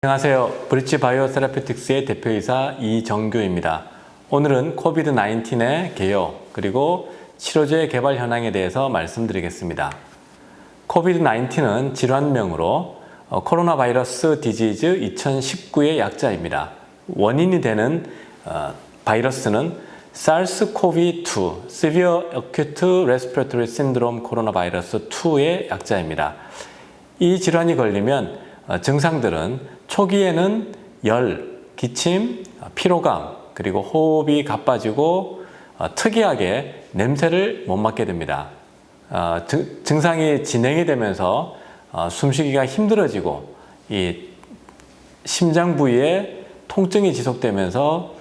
안녕하세요. 브릿지 바이오 세라피틱스의 대표이사 이정규입니다. 오늘은 코비드-19의 개요 그리고 치료제 개발 현황에 대해서 말씀드리겠습니다. 코비드-19는 질환명으로 코로나 바이러스 디지즈 2019의 약자입니다. 원인이 되는 바이러스는 SARS-CoV-2, Severe Acute Respiratory Syndrome Coronavirus 2의 약자입니다. 이 질환이 걸리면 증상들은 초기에는 열, 기침, 피로감, 그리고 호흡이 가빠지고 특이하게 냄새를 못 맡게 됩니다. 증상이 진행이 되면서 숨쉬기가 힘들어지고 이 심장 부위에 통증이 지속되면서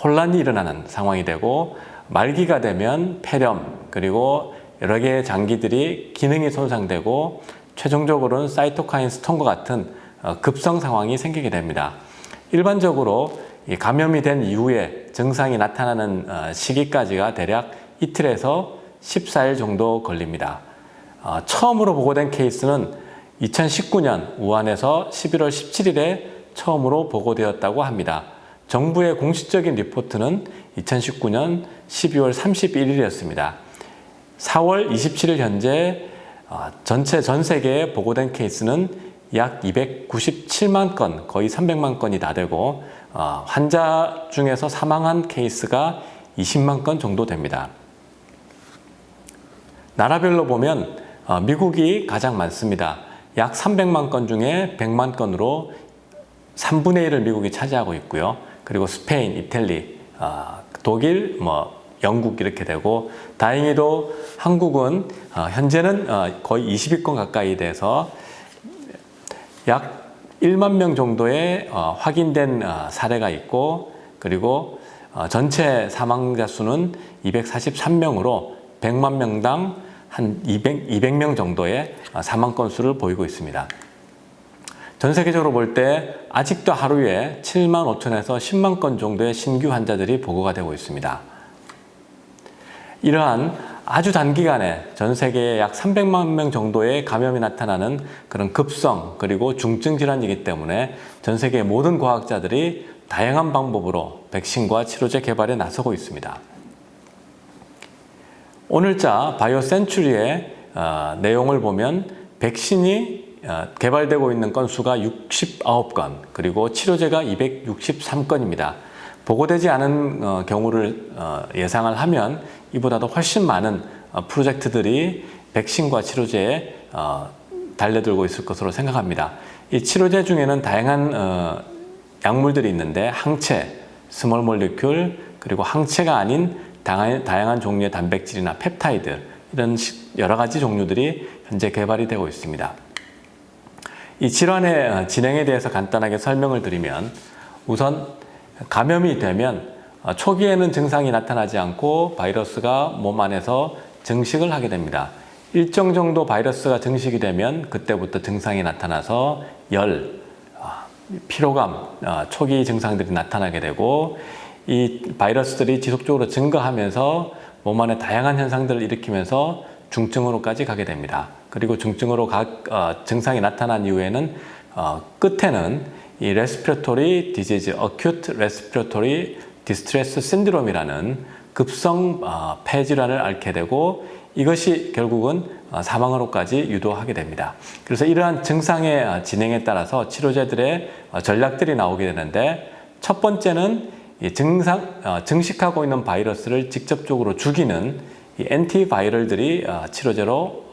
혼란이 일어나는 상황이 되고 말기가 되면 폐렴 그리고 여러 개의 장기들이 기능이 손상되고 최종적으로는 사이토카인 스톰과 같은 급성 상황이 생기게 됩니다. 일반적으로 감염이 된 이후에 증상이 나타나는 시기까지가 대략 이틀에서 14일 정도 걸립니다. 처음으로 보고된 케이스는 2019년 우한에서 11월 17일에 처음으로 보고되었다고 합니다. 정부의 공식적인 리포트는 2019년 12월 31일이었습니다. 4월 27일 현재 전 세계에 보고된 케이스는 약 297만 건, 거의 300만 건이 다 되고 환자 중에서 사망한 케이스가 20만 건 정도 됩니다. 나라별로 보면 미국이 가장 많습니다. 약 300만 건 중에 100만 건으로 3분의 1을 미국이 차지하고 있고요. 그리고 스페인, 이탈리, 독일, 영국 이렇게 되고 다행히도 한국은 현재는 거의 20위권 가까이 돼서 약 1만 명 정도의 확인된 사례가 있고 그리고 전체 사망자 수는 243명으로 100만 명당 한 200명 정도의 사망 건수를 보이고 있습니다. 전 세계적으로 볼 때 아직도 하루에 7만 5천에서 10만 건 정도의 신규 환자들이 보고가 되고 있습니다. 이러한 아주 단기간에 전 세계에 약 300만 명 정도의 감염이 나타나는 그런 급성 그리고 중증 질환이기 때문에 전 세계의 모든 과학자들이 다양한 방법으로 백신과 치료제 개발에 나서고 있습니다. 오늘자 바이오 센츄리의 내용을 보면 백신이 개발되고 있는 건수가 69건 그리고 치료제가 263건입니다. 보고되지 않은 경우를 예상을 하면 이보다도 훨씬 많은 프로젝트들이 백신과 치료제에 달려들고 있을 것으로 생각합니다. 이 치료제 중에는 다양한 약물들이 있는데 항체, 스몰 몰리큘, 그리고 항체가 아닌 다양한 종류의 단백질이나 펩타이드 이런 여러 가지 종류들이 현재 개발이 되고 있습니다. 이 질환의 진행에 대해서 간단하게 설명을 드리면 우선 감염이 되면 초기에는 증상이 나타나지 않고 바이러스가 몸 안에서 증식을 하게 됩니다. 일정 정도 바이러스가 증식이 되면 그때부터 증상이 나타나서 열, 피로감, 초기 증상들이 나타나게 되고 이 바이러스들이 지속적으로 증가하면서 몸 안에 다양한 현상들을 일으키면서 중증으로까지 가게 됩니다. 그리고 중증으로 증상이 나타난 이후에는 끝에는 이 레스피레토리 디지즈, 어큐트 레스피레토리 디스트레스 신드롬이라는 급성 폐질환을 앓게 되고 이것이 결국은 사망으로까지 유도하게 됩니다. 그래서 이러한 증상의 진행에 따라서 치료제들의 전략들이 나오게 되는데 첫 번째는 이 증식하고 있는 바이러스를 직접적으로 죽이는 이 엔티바이럴들이 치료제로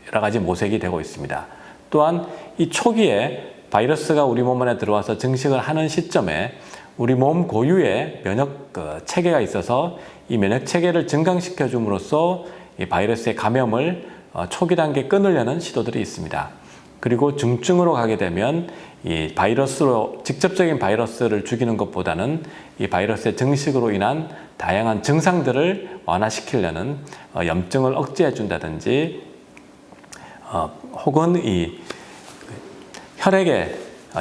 여러 가지 모색이 되고 있습니다. 또한 이 초기에 바이러스가 우리 몸 안에 들어와서 증식을 하는 시점에 우리 몸 고유의 면역 체계가 있어서 이 면역 체계를 증강시켜 줌으로써 이 바이러스의 감염을 초기 단계에 끊으려는 시도들이 있습니다. 그리고 중증으로 가게 되면 이 바이러스로 직접적인 바이러스를 죽이는 것보다는 이 바이러스의 증식으로 인한 다양한 증상들을 완화시키려는 염증을 억제해 준다든지 혹은 이 혈액의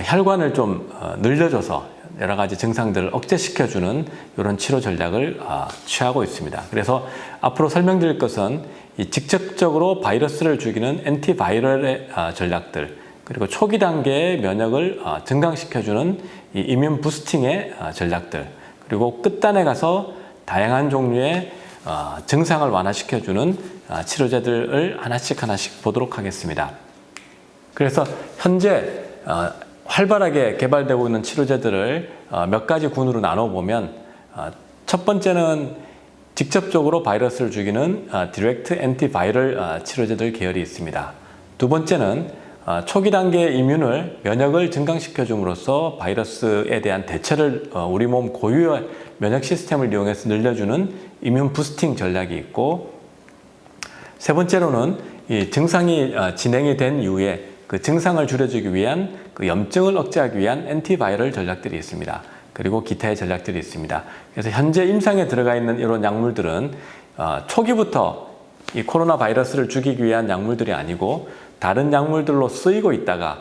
혈관을 좀 늘려줘서 여러 가지 증상들을 억제시켜주는 이런 치료 전략을 취하고 있습니다. 그래서 앞으로 설명드릴 것은 이 직접적으로 바이러스를 죽이는 엔티바이럴의 전략들, 그리고 초기 단계의 면역을 증강시켜주는 이 이뮨 부스팅의 전략들, 그리고 끝단에 가서 다양한 종류의 증상을 완화시켜주는 치료제들을 하나씩 보도록 하겠습니다. 그래서 현재 활발하게 개발되고 있는 치료제들을 몇 가지 군으로 나눠보면, 첫 번째는 직접적으로 바이러스를 죽이는 디렉트 엔티바이럴 치료제들 계열이 있습니다. 두 번째는 초기 단계의 이뮨을 면역을 증강시켜 줌으로써 바이러스에 대한 대처를 우리 몸 고유의 면역 시스템을 이용해서 늘려주는 이뮨 부스팅 전략이 있고, 세 번째로는 이 증상이 진행이 된 이후에 그 증상을 줄여주기 위한 그 염증을 억제하기 위한 엔티바이럴 전략들이 있습니다. 그리고 기타의 전략들이 있습니다. 그래서 현재 임상에 들어가 있는 이런 약물들은 초기부터 이 코로나 바이러스를 죽이기 위한 약물들이 아니고 다른 약물들로 쓰이고 있다가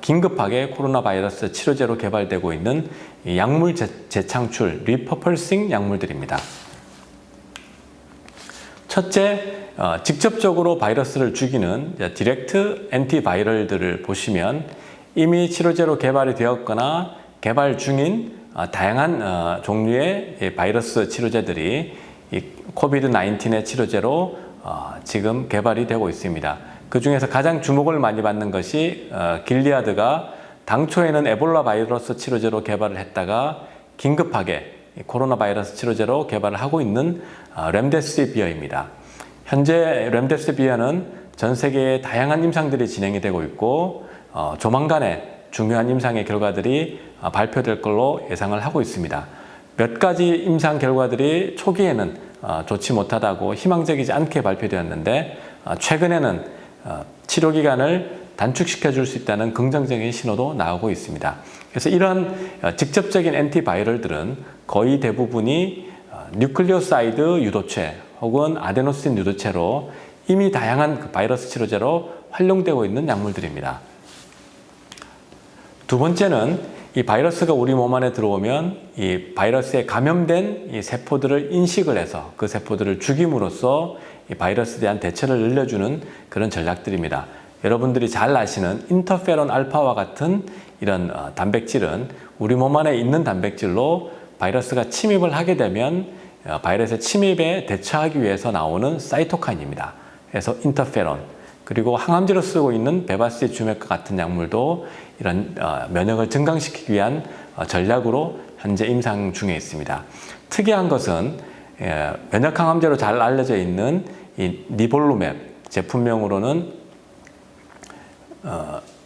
긴급하게 코로나 바이러스 치료제로 개발되고 있는 이 약물 재창출, 리퍼펄싱 약물들입니다. 첫째, 직접적으로 바이러스를 죽이는 디렉트 엔티바이럴들을 보시면 이미 치료제로 개발이 되었거나 개발 중인 다양한 종류의 바이러스 치료제들이 이 코비드-19의 치료제로 지금 개발이 되고 있습니다. 그 중에서 가장 주목을 많이 받는 것이 길리아드가 당초에는 에볼라 바이러스 치료제로 개발을 했다가 긴급하게 코로나 바이러스 치료제로 개발을 하고 있는 렘데시비어입니다. 현재 렘데시비어는 전 세계에 다양한 임상들이 진행이 되고 있고 조만간에 중요한 임상의 결과들이 발표될 걸로 예상을 하고 있습니다. 몇 가지 임상 결과들이 초기에는 좋지 못하다고 희망적이지 않게 발표되었는데 최근에는 치료 기간을 단축시켜 줄 수 있다는 긍정적인 신호도 나오고 있습니다. 그래서 이런 직접적인 엔티바이럴들은 거의 대부분이 뉴클리오사이드 유도체 혹은 아데노신 유도체로 이미 다양한 바이러스 치료제로 활용되고 있는 약물들입니다. 두 번째는 이 바이러스가 우리 몸 안에 들어오면 이 바이러스에 감염된 이 세포들을 인식을 해서 그 세포들을 죽임으로써 이 바이러스에 대한 대처를 늘려주는 그런 전략들입니다. 여러분들이 잘 아시는 인터페론 알파와 같은 이런 단백질은 우리 몸 안에 있는 단백질로 바이러스가 침입을 하게 되면 바이러스의 침입에 대처하기 위해서 나오는 사이토카인입니다. 그래서 인터페론, 그리고 항암제로 쓰고 있는 베바시주맥과 같은 약물도 이런 면역을 증강시키기 위한 전략으로 현재 임상 중에 있습니다. 특이한 것은 면역 항암제로 잘 알려져 있는 이 니볼루맵, 제품명으로는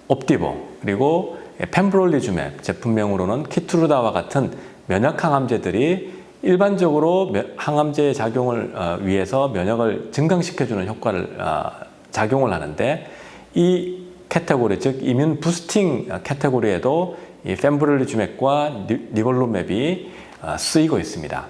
옵디보, 그리고 펜브롤리주맵, 제품명으로는 키투르다와 같은 면역 항암제들이 일반적으로 항암제의 작용을 위해서 면역을 증강시켜주는 효과를 작용을 하는데, 이 카테고리, 즉 이뮨 부스팅 카테고리에도 이 펜브롤리주맵과 니볼루맵이 쓰이고 있습니다.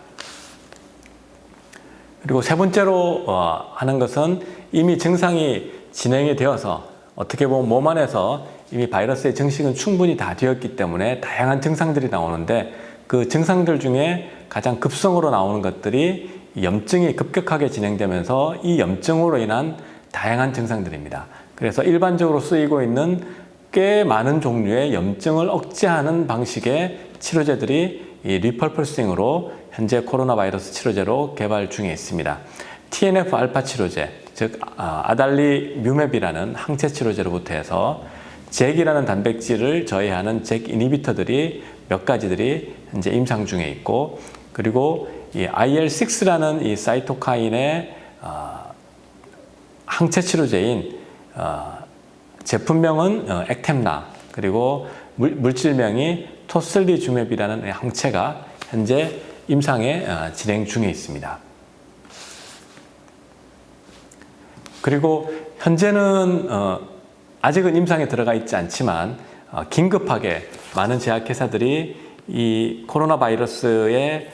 그리고 세 번째로 하는 것은 이미 증상이 진행이 되어서 어떻게 보면 몸 안에서 이미 바이러스의 증식은 충분히 다 되었기 때문에 다양한 증상들이 나오는데, 그 증상들 중에 가장 급성으로 나오는 것들이 염증이 급격하게 진행되면서 이 염증으로 인한 다양한 증상들입니다. 그래서 일반적으로 쓰이고 있는 꽤 많은 종류의 염증을 억제하는 방식의 치료제들이 이 리퍼펄싱으로 현재 코로나 바이러스 치료제로 개발 중에 있습니다. TNF 알파 치료제, 즉 아달리뮤맵이라는 항체 치료제로부터 해서 잭이라는 단백질을 저해하는 잭 이니비터들이 몇 가지들이 현재 임상 중에 있고, 그리고 이 IL6라는 이 사이토카인의 항체 치료제인 제품명은 액템나, 그리고 물질명이 토슬리주맵이라는 항체가 현재 임상에 진행 중에 있습니다. 그리고 현재는 아직은 임상에 들어가 있지 않지만 긴급하게 많은 제약회사들이 이 코로나 바이러스의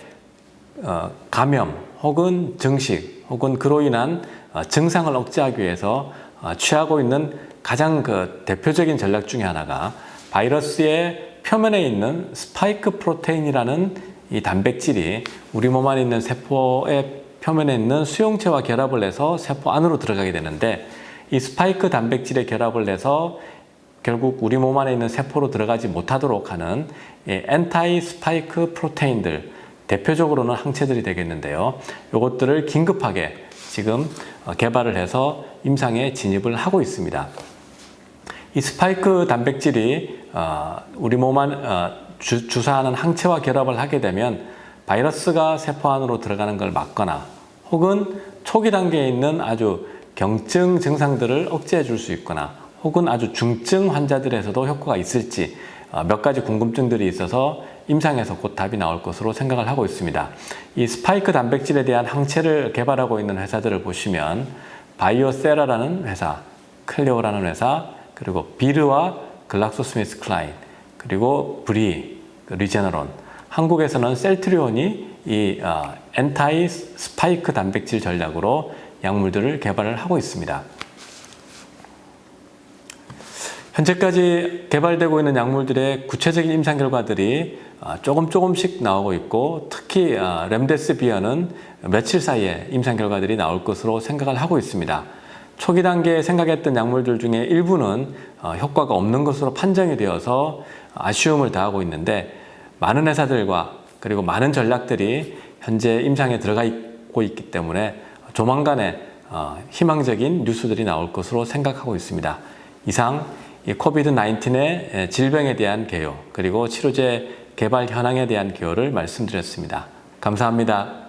감염 혹은 증식 혹은 그로 인한 증상을 억제하기 위해서 취하고 있는 가장 대표적인 전략 중에 하나가 바이러스의 표면에 있는 스파이크 프로테인이라는 이 단백질이 우리 몸 안에 있는 세포의 표면에 있는 수용체와 결합을 해서 세포 안으로 들어가게 되는데, 이 스파이크 단백질에 결합을 해서 결국 우리 몸 안에 있는 세포로 들어가지 못하도록 하는 엔타이 스파이크 프로테인들, 대표적으로는 항체들이 되겠는데요. 이것들을 긴급하게 지금 개발을 해서 임상에 진입을 하고 있습니다. 이 스파이크 단백질이 우리 몸 안 주사하는 항체와 결합을 하게 되면 바이러스가 세포 안으로 들어가는 걸 막거나 혹은 초기 단계에 있는 아주 경증 증상들을 억제해 줄 수 있거나 혹은 아주 중증 환자들에서도 효과가 있을지 몇 가지 궁금증들이 있어서 임상에서 곧 답이 나올 것으로 생각을 하고 있습니다. 이 스파이크 단백질에 대한 항체를 개발하고 있는 회사들을 보시면 바이오세라라는 회사, 클레오라는 회사, 그리고 비르와 글락소스미스클라인, 그리고 브리, 리제너론, 한국에서는 셀트리온이 이 엔타이 스파이크 단백질 전략으로 약물들을 개발을 하고 있습니다. 현재까지 개발되고 있는 약물들의 구체적인 임상 결과들이 조금씩 나오고 있고, 특히 렘데스비어는 며칠 사이에 임상 결과들이 나올 것으로 생각을 하고 있습니다. 초기 단계에 생각했던 약물들 중에 일부는 효과가 없는 것으로 판정이 되어서 아쉬움을 다하고 있는데, 많은 회사들과 그리고 많은 전략들이 현재 임상에 들어가 있고 있기 때문에 조만간에 희망적인 뉴스들이 나올 것으로 생각하고 있습니다. 이상 이 코비드-19의 질병에 대한 개요, 그리고 치료제 개발 현황에 대한 개요를 말씀드렸습니다. 감사합니다.